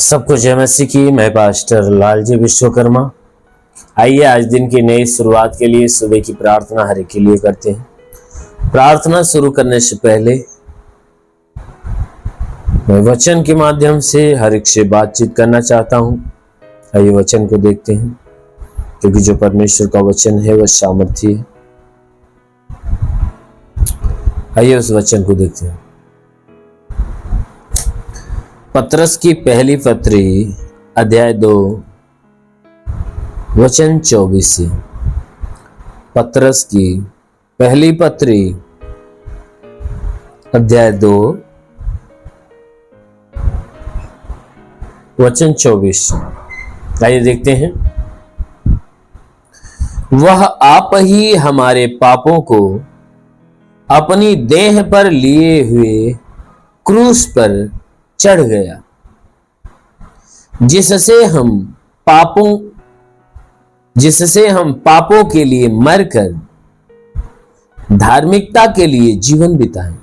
सबको जय मसीह की। मैं पास्टर लालजी विश्वकर्मा। आइए आज दिन की नई शुरुआत के लिए सुबह की प्रार्थना हर एक के लिए करते हैं। प्रार्थना शुरू करने से पहले मैं वचन के माध्यम से हर एक से बातचीत करना चाहता हूं। आइए वचन को देखते हैं, क्योंकि जो परमेश्वर का वचन है वह सामर्थी है। आइए उस वचन को देखते हैं। पतरस की पहली पत्री अध्याय 2 वचन 24 से। पतरस की पहली पत्री अध्याय 2 वचन 24। आइए देखते हैं। वह आप ही हमारे पापों को अपनी देह पर लिए हुए क्रूस पर चढ़ गया, जिससे हम पापों के लिए मरकर धार्मिकता के लिए जीवन बिताएं।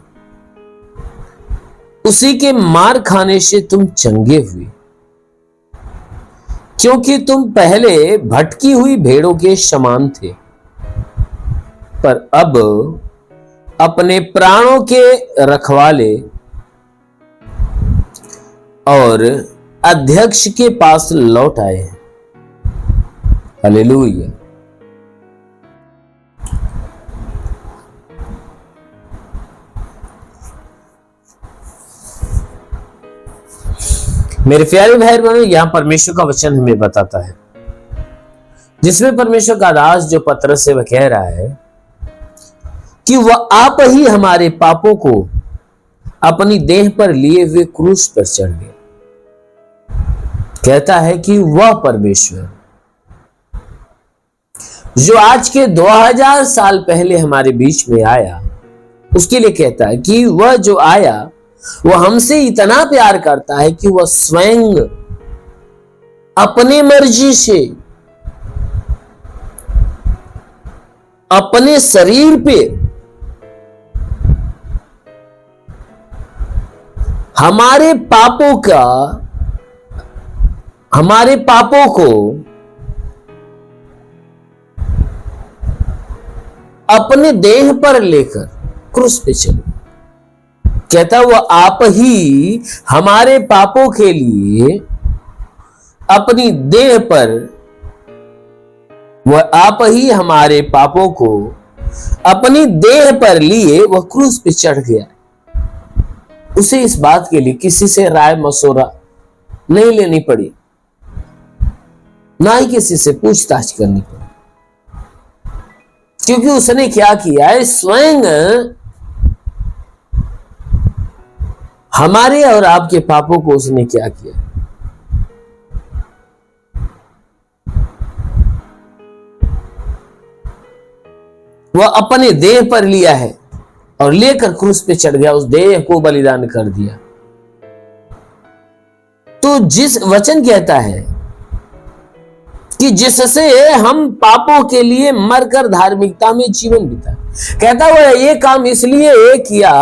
उसी के मार खाने से तुम चंगे हुए, क्योंकि तुम पहले भटकी हुई भेड़ों के समान थे, पर अब अपने प्राणों के रखवाले और अध्यक्ष के पास लौट आए हैं। हालेलुया। मेरे प्यारे भाई बहनों, यहां परमेश्वर का वचन हमें बताता है, जिसमें परमेश्वर का दास जो पतरस से वह कह रहा है कि वह आप ही हमारे पापों को अपनी देह पर लिए हुए क्रूस पर चढ़ गए। कहता है कि वह परमेश्वर जो आज के 2000 साल पहले हमारे बीच में आया, उसके लिए कहता है कि वह जो आया वह हमसे इतना प्यार करता है कि वह स्वयं अपने मर्जी से अपने शरीर पे हमारे पापों को अपने देह पर लेकर क्रूस पे चले। कहता वह आप ही हमारे पापों के लिए अपनी देह पर, वह आप ही हमारे पापों को अपनी देह पर लिए वह क्रूस पे चढ़ गया। उसे इस बात के लिए किसी से राय मशवरा नहीं लेनी पड़ी, ना ही किसी से पूछताछ करनी पड़ी, क्योंकि उसने क्या किया है, स्वयं हमारे और आपके पापों को उसने क्या किया, वह अपने देह पर लिया है और लेकर क्रूस पे चढ़ गया, उस देह को बलिदान कर दिया। तो जिस वचन कहता है कि जिससे हम पापों के लिए मरकर धार्मिकता में जीवन बिताए, कहता हुआ ये काम इसलिए किया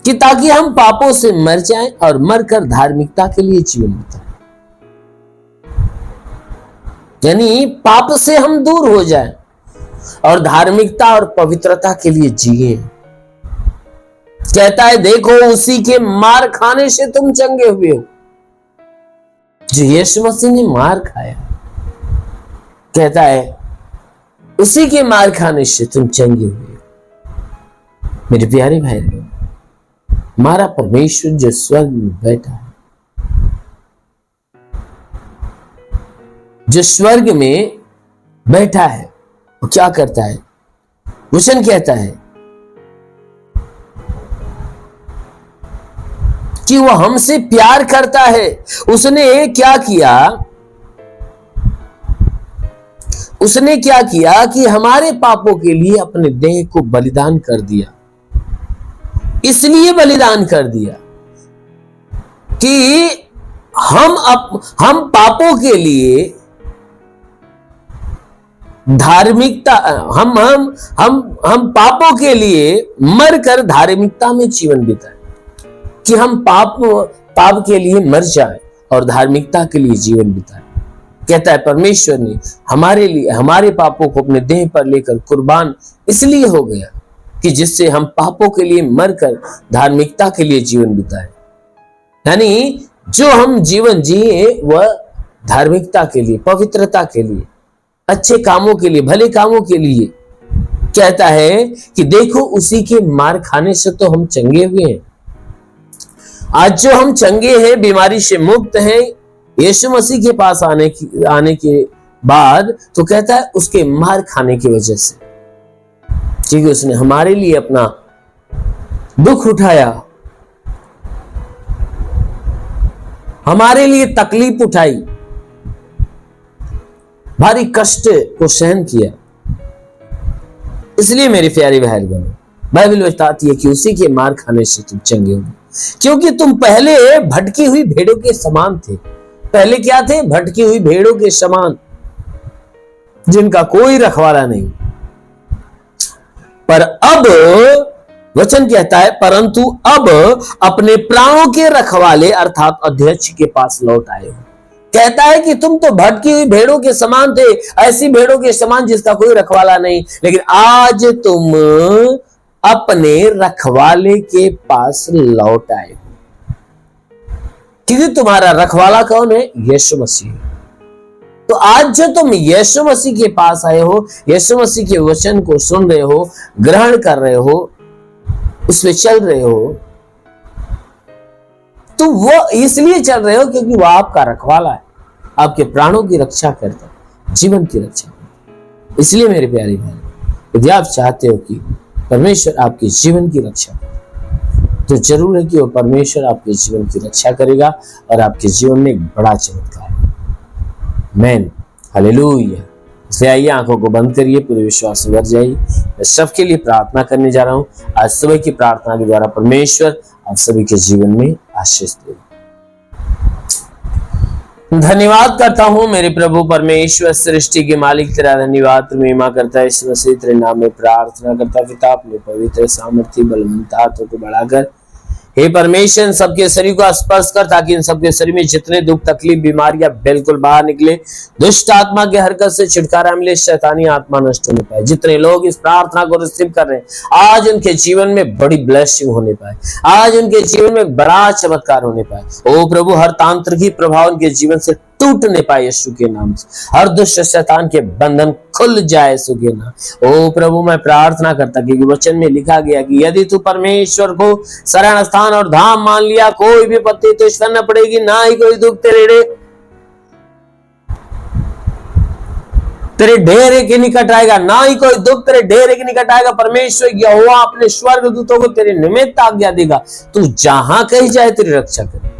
कि ताकि हम पापों से मर जाएं और मरकर धार्मिकता के लिए जीवन बिताएं, यानी पाप से हम दूर हो जाएं और धार्मिकता और पवित्रता के लिए जिए। कहता है देखो उसी के मार खाने से तुम चंगे हुए हो। जो यीशु मसीह ने मार खाया, कहता है उसी के मार खाने से तुम चंगे हुए हो। मेरे प्यारे भाई बहन, हमारा परमेश्वर जो स्वर्ग में बैठा है, जो स्वर्ग में बैठा है, वो क्या करता है? वचन कहता है कि वह हमसे प्यार करता है। उसने क्या किया कि हमारे पापों के लिए अपने देह को बलिदान कर दिया। इसलिए बलिदान कर दिया कि हम पापों के लिए धार्मिकता, हम पापों के लिए मरकर धार्मिकता में जीवन बिताएं, कि हम पाप के लिए मर जाएं और धार्मिकता के लिए जीवन बिताए। कहता है परमेश्वर ने हमारे लिए हमारे पापों को अपने देह पर लेकर कुर्बान इसलिए हो गया कि जिससे हम पापों के लिए मरकर धार्मिकता के लिए जीवन बिताए। यानी जो हम जीवन जिए वह धार्मिकता के लिए, पवित्रता के लिए, अच्छे कामों के लिए, भले कामों के लिए। कहता है कि देखो उसी के मार खाने से तो हम चंगे हुए हैं। आज जो हम चंगे हैं, बीमारी से मुक्त हैं, यीशु मसीह के पास आने के बाद, तो कहता है उसके मार खाने की वजह से, क्योंकि उसने हमारे लिए अपना दुख उठाया, हमारे लिए तकलीफ उठाई, भारी कष्ट को सहन किया। इसलिए मेरे प्यारे भाई बहनों, बाइबल बताती है कि उसी के मार खाने से तुम चंगे हो, क्योंकि तुम पहले भटकी हुई भेड़ों के समान थे। पहले क्या थे? भटकी हुई भेड़ों के समान, जिनका कोई रखवाला नहीं। पर अब वचन कहता है, परंतु अब अपने प्राणों के रखवाले अर्थात अध्यक्ष के पास लौट आए हो। कहता है कि तुम तो भटकी हुई भेड़ों के समान थे, ऐसी भेड़ों के समान जिसका कोई रखवाला नहीं, लेकिन आज तुम अपने रखवाले के पास लौट आए हो। क्योंकि तुम्हारा रखवाला कौन है? यीशु मसीह। तो आज जो तुम यीशु मसीह के पास आए हो, यीशु मसीह के वचन को सुन रहे हो, ग्रहण कर रहे हो, उसमें चल रहे हो, तो वो इसलिए चल रहे हो क्योंकि वो आपका रखवाला है, आपके प्राणों की रक्षा करता है, जीवन की रक्षा करता है। इसलिए मेरे प्यारे भाई, यदि आप चाहते हो कि परमेश्वर आपके जीवन की रक्षा करे, तो जरूर है कि वो परमेश्वर आपके जीवन की रक्षा करेगा और आपके जीवन में एक बड़ा चमत्कार है। आमीन, हालेलुया। इसलिए आइए आंखों को बंद करिए, पूरे विश्वास से भर जाइए। मैं सबके लिए प्रार्थना करने जा रहा हूं। आज सुबह की प्रार्थना के द्वारा परमेश्वर आप सभी के जीवन में आशीष दे। धन्यवाद करता हूं मेरे प्रभु परमेश्वर, सृष्टि के मालिक, तेरा धन्यवाद, महिमा करता है इस मसीह तेरे नाम में प्रार्थना करता पिता, अपने पवित्र सामर्थ्य बलवंत हाथों को बढ़ाकर हे परमेश्वर सबके शरीर को स्पर्श कर, ताकि इन सबके शरीर में जितने दुख तकलीफ बीमारियां बिल्कुल बाहर निकले, दुष्ट आत्मा की हरकत से छुटकारा मिले, शैतानी आत्मा नष्ट होने पाए। जितने लोग इस प्रार्थना को रिसीव कर रहे हैं, आज उनके जीवन में बड़ी ब्लेसिंग होने पाए, आज उनके जीवन में बड़ा चमत्कार होने पाए। ओ प्रभु, हर तांत्रिकी प्रभाव उनके जीवन से टूटने पाए यीशु के नाम से, हर दुष्ट शैतान के बंधन खुल जाए यीशु के नाम। ओ प्रभु, मैं प्रार्थना करता क्योंकि वचन में लिखा गया कि यदि तू परमेश्वर को शरण स्थान और धाम मान लिया, कोई भी विपत्ति तुझ न पड़ेगी, ना ही कोई दुख तेरे डेरे के निकट आएगा, ना ही कोई दुख तेरे डेरे के निकट आएगा। परमेश्वर यहोवा अपने स्वर्गदूतों को तेरे निमित्त आज्ञा देगा, तू जहां कहीं जाए तेरी रक्षा करे।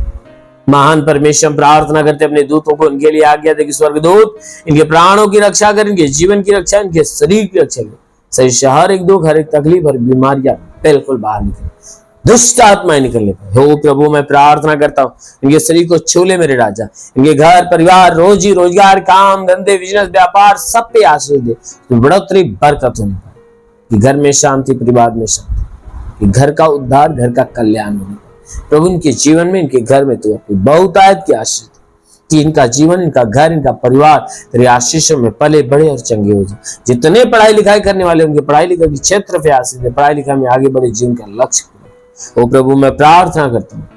महान परमेश्वर, प्रार्थना करते अपने दूतों को इनके लिए आज्ञा दे कि स्वर्गदूत इनके प्राणों की रक्षा करें, इनके जीवन की रक्षा, इनके शरीर की रक्षा करें। सही से हर एक दुख, हर एक तकलीफ, हर बीमारियां बिल्कुल बाहर निकले, दुष्ट आत्माएं निकलने पाए। हो प्रभु, मैं प्रार्थना करता हूँ इनके शरीर को छू ले मेरे राजा, इनके घर परिवार, रोजी रोजगार, काम धंधे, बिजनेस, व्यापार, सब पे आशीष दे, तो बढ़ोतरी बरकत होने पाए, कि घर में शांति, परिवार में शांति, कि घर का उद्धार, घर का कल्याण होने पाए। प्रभु, इनके जीवन में, इनके घर में तू अपनी बहुतायत की आशीष कि इनका जीवन, इनका घर, इनका परिवार तेरे आशीषों में पले बड़े और चंगे हो जाए। जितने पढ़ाई लिखाई करने वाले उनके पढ़ाई लिखाई के क्षेत्र पे आशीष दे, पढ़ाई लिखाई में आगे बढ़े, जीवन का लक्ष्य। ओ प्रभु, मैं प्रार्थना करता हूँ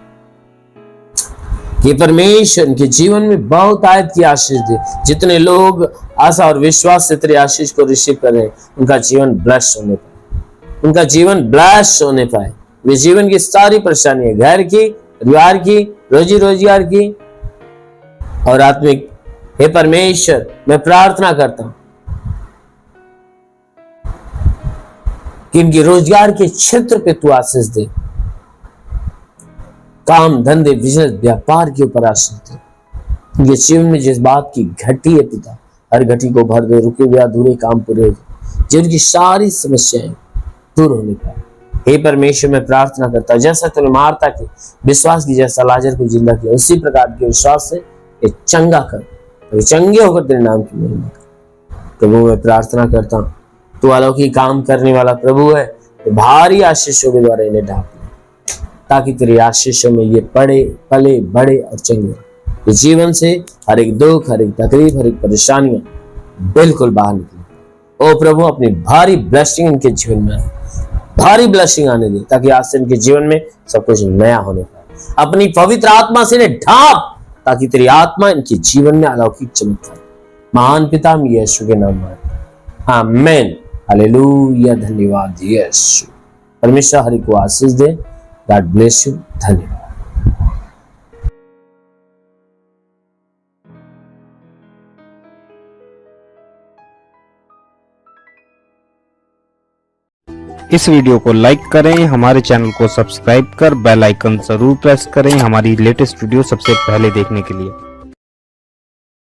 कि परमेश्वर इनके जीवन में बहुतायत की आशीष दे। जितने लोग आशा और विश्वास से तेरे आशीष को रिसीव कर रहे हैं, उनका जीवन ब्लेस होने पाए, उनका जीवन ब्लेस होने पाए। वे जीवन की सारी परेशानियां, घर की, परिवार की, रोजी रोजगार की और आत्मिक, हे परमेश्वर मैं प्रार्थना करता हूं कि इनके रोजगार के क्षेत्र पे तू आशीष दे, काम धंधे, बिजनेस, व्यापार के ऊपर आशीष दे। इनके जीवन में जिस बात की घटी है पिता, हर घटी को भर दे, रुके हुए अधूरे काम पूरे हो जाए, जिनकी सारी समस्याएं दूर होने पाए। हे परमेश्वर मैं प्रार्थना करता हूं, जैसा तूने मार्ता के विश्वास की, जैसा लाजर को जिंदा किया, उसी प्रकार के विश्वास से ये चंगा कर, तो चंगे होकर तेरे नाम की महिमा कर। प्रभु मैं प्रार्थना करता हूँ, तू अलौकिक काम करने वाला प्रभु है, तो भारी आशीषों के द्वारा इन्हें ढांप ले, ताकि तेरी आशीषों में ये पड़े, पले, बड़े और चंगे। कि जीवन से हर एक दुख, हर एक तकलीफ, हर एक परेशानियां बिल्कुल बाहर निकले। ओ प्रभु, अपनी भारी ब्लेसिंग इनके जीवन में, भारी ब्लेसिंग आने दे, ताकि आज से इनके जीवन में सब कुछ नया होने पाए। अपनी पवित्र आत्मा से इन्हें ढांप, ताकि तेरी आत्मा इनके जीवन में अलौकिक चमत्कार। महान पिता हम यीशु के नाम में, आमीन, हालेलुया। धन्यवाद यीशु। परमेश्वर हरि को आशीष दे। God bless you. धन्यवाद। इस वीडियो को लाइक करें, हमारे चैनल को सब्सक्राइब कर बेल आइकन जरूर प्रेस करें हमारी लेटेस्ट वीडियो सबसे पहले देखने के लिए।